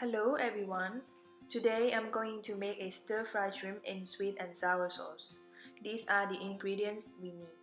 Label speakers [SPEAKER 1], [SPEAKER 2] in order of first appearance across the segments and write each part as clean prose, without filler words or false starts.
[SPEAKER 1] Hello everyone. Today I'm going to make a stir-fried shrimp in sweet and sour sauce. These are the ingredients we need.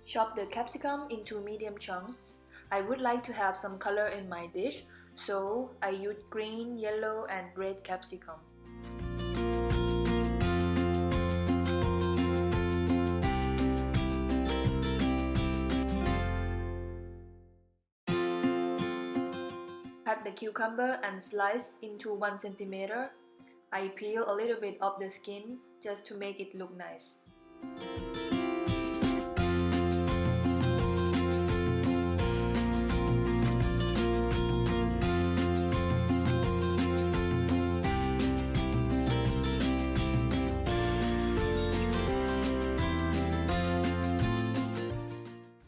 [SPEAKER 1] Chop the capsicum into medium chunks. I would like to have some color in my dish, so I use green, yellow, and red capsicum. Cut the cucumber and slice into 1 centimeter. I peel a little bit of the skin just to make it look nice.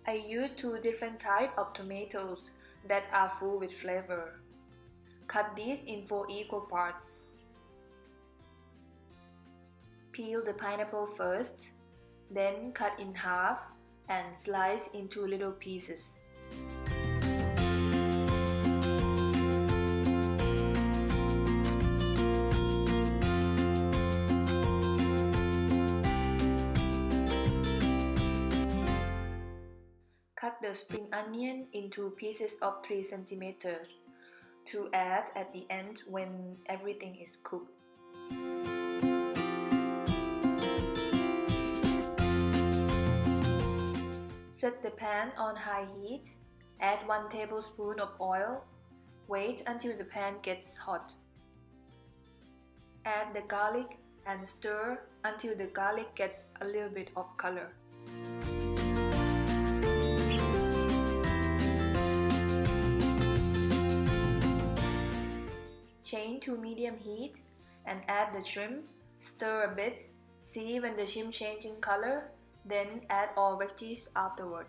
[SPEAKER 1] I use 2 different types of tomatoes that are full with flavor. Cut these in 4 equal parts. Peel the pineapple first, then cut in half and slice into little pieces. Cut the spring onion into pieces of 3 centimeters to add at the end when everything is cooked. Set the pan on high heat, add 1 tablespoon of oil, wait until the pan gets hot. Add the garlic and stir until the garlic gets a little bit of color. Change to medium heat and add the shrimp, stir a bit, see when the shrimp changing color, then add all veggies afterward.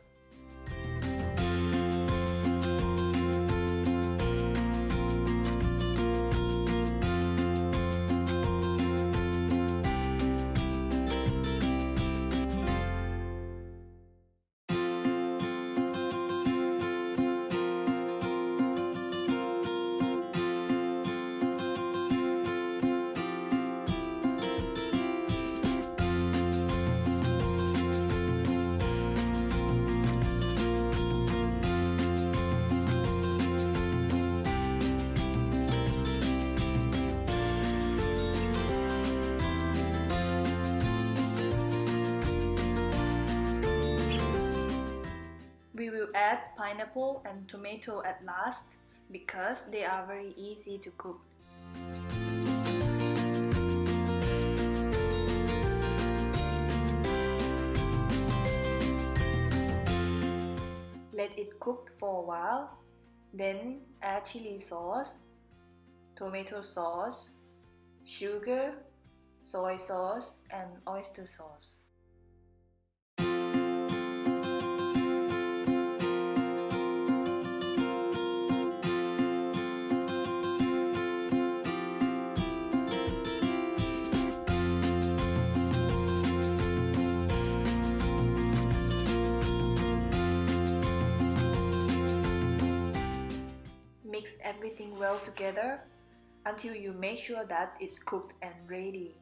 [SPEAKER 1] We will add pineapple and tomato at last because they are very easy to cook. Let it cook for a while, then add chili sauce, tomato sauce, sugar, soy sauce, and oyster sauce. everything well together until you make sure that it's cooked and ready.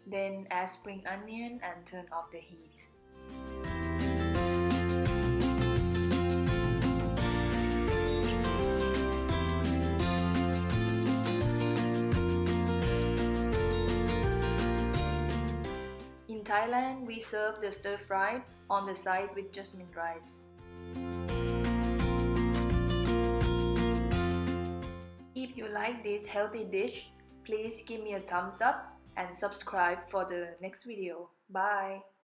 [SPEAKER 1] Then add spring onion and turn off the heat. In Thailand, we serve the stir-fried on the side with jasmine rice. If you like this healthy dish, please give me a thumbs up and subscribe for the next video. Bye!